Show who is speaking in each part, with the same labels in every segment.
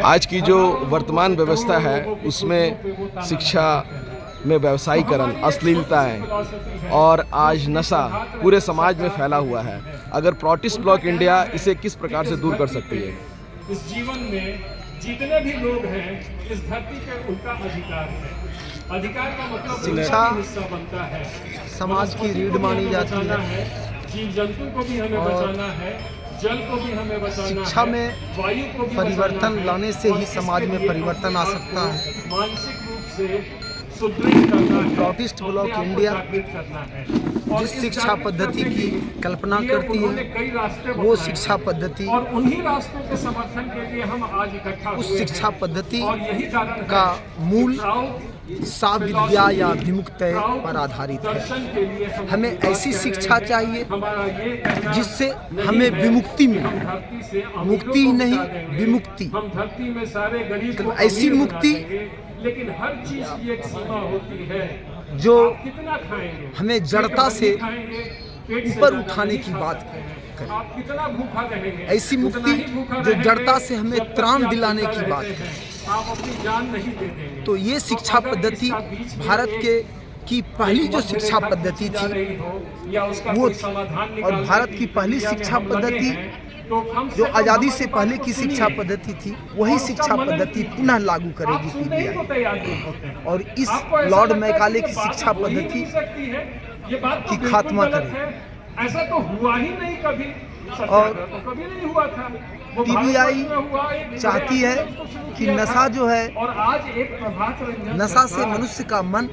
Speaker 1: आज की जो वर्तमान व्यवस्था है उसमें शिक्षा में व्यवसायीकरण, अश्लीलताएं और आज नशा पूरे समाज में फैला हुआ है। अगर प्रोटिस्ट ब्लॉक इंडिया इसे किस प्रकार से दूर कर सकती है?
Speaker 2: इस जीवन में जितने भी लोग हैं इस धरती पे उनका अधिकार है। अधिकार का मतलब
Speaker 3: शिक्षा
Speaker 2: हिस्सा बनता है।
Speaker 3: समाज की रीढ़ मानी जाती है।
Speaker 2: जीव जंतु को भी हमें बचाना है, जल को भी हमें बचाना है,
Speaker 3: शिक्षा में
Speaker 2: वायु को भी
Speaker 3: परिवर्तन लाने से ही समाज में परिवर्तन आ सकता है।
Speaker 2: मानसिक रूप से सुदृढ़ करना है,
Speaker 3: प्रोटिस्ट ब्लॉक इंडिया जिस शिक्षा पद्धति की कल्पना करती है वो शिक्षा पद्धति
Speaker 2: और उन्हीं रास्तों के समर्थन के लिए हम आज इकट्ठा हुए
Speaker 3: उस शिक्षा पद्धति
Speaker 2: और यही कारण
Speaker 3: का मूल साविद्या या विमुक्तय पर आधारित है। हमें ऐसी शिक्षा चाहिए जिससे हमें विमुक्ति मिले, मुक्ति ही नहीं विमुक्ति।
Speaker 2: हम धरती में सारे गरीब
Speaker 3: ऐसी मुक्ति
Speaker 2: लेकिन हर चीज की एक सीमा होती है।
Speaker 3: जो
Speaker 2: कितना खाएंगे,
Speaker 3: हमें जड़ता से ऊपर उठाने की बात
Speaker 2: करें, आप कितना भूखा रहेंगे,
Speaker 3: ऐसी मुक्ति जो जड़ता से हमें त्राण दिलाने की बात है।
Speaker 2: आप अपनी जान नहीं दे देंगे।
Speaker 3: तो ये शिक्षा पद्धति भारत की पहली जो शिक्षा पद्धति थी वो थी। और भारत की पहली शिक्षा पद्धति जो आज़ादी से पहले की शिक्षा पद्धति थी वही शिक्षा पद्धति पुनः लागू करेगी पीबीआई और इस लॉर्ड मैकाले की शिक्षा पद्धति की खात्मा करेगी।
Speaker 2: ऐसा तो हुआ ही नहीं कभी,
Speaker 3: और
Speaker 2: कभी नहीं हुआ था।
Speaker 3: पीबीआई चाहती है कि नशा जो है,
Speaker 2: और आज एक प्रभात रंजन
Speaker 3: नशा से मनुष्य का मन,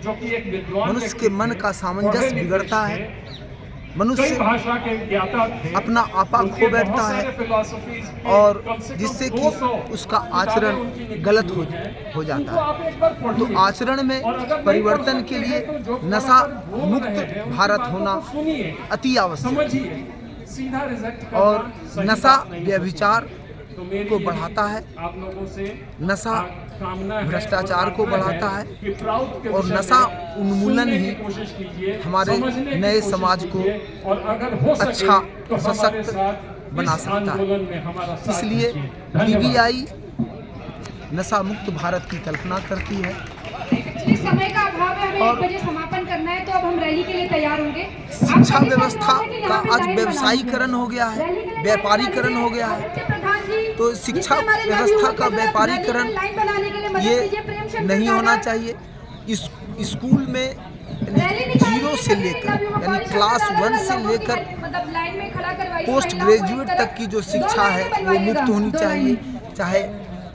Speaker 3: मनुष्य के मन का सामंजस्य बिगड़ता है, मनुष्य अपना आपा खो बैठता है और जिससे कि उसका आचरण गलत हो जाता है। तो आचरण में परिवर्तन के लिए नशा मुक्त भारत होना अति आवश्यक है। और नशा व्यभिचार को बढ़ाता है, नशा भ्रष्टाचार को बढ़ाता है और नशा उन्मूलन ही हमारे नए समाज को अच्छा सशक्त बना सकता है। इसलिए पीबीआई नशा मुक्त भारत की कल्पना करती है।
Speaker 4: समय का अभाव है, हमें 1 बजे समापन करना है, तो अब हम रैली के लिए तैयार होंगे।
Speaker 3: शिक्षा व्यवस्था का आज व्यवसायीकरण हो गया है, व्यापारीकरण हो गया है। तो शिक्षा व्यवस्था का व्यापारीकरण ये नहीं होना चाहिए। स्कूल में जीरो से लेकर यानी क्लास 1 से लेकर पोस्ट ग्रेजुएट तक की जो शिक्षा है वो मुफ्त होनी चाहिए, चाहे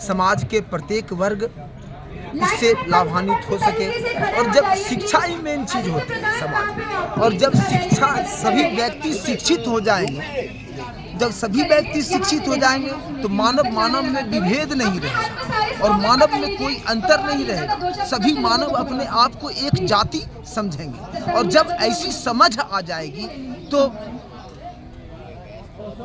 Speaker 3: समाज के प्रत्येक वर्ग इससे लाभान्वित हो सके। और जब शिक्षा ही मेन चीज होती है समाज में, और जब शिक्षा सभी व्यक्ति शिक्षित हो जाएंगे, जब सभी व्यक्ति शिक्षित हो जाएंगे तो मानव में विभेद नहीं रहेगा और मानव में कोई अंतर नहीं रहेगा। सभी मानव अपने आप को एक जाति समझेंगे और जब ऐसी समझ आ जाएगी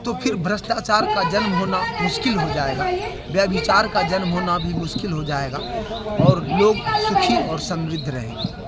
Speaker 3: तो फिर भ्रष्टाचार का जन्म होना मुश्किल हो जाएगा, व्यभिचार का जन्म होना भी मुश्किल हो जाएगा और लोग सुखी और समृद्ध रहेंगे।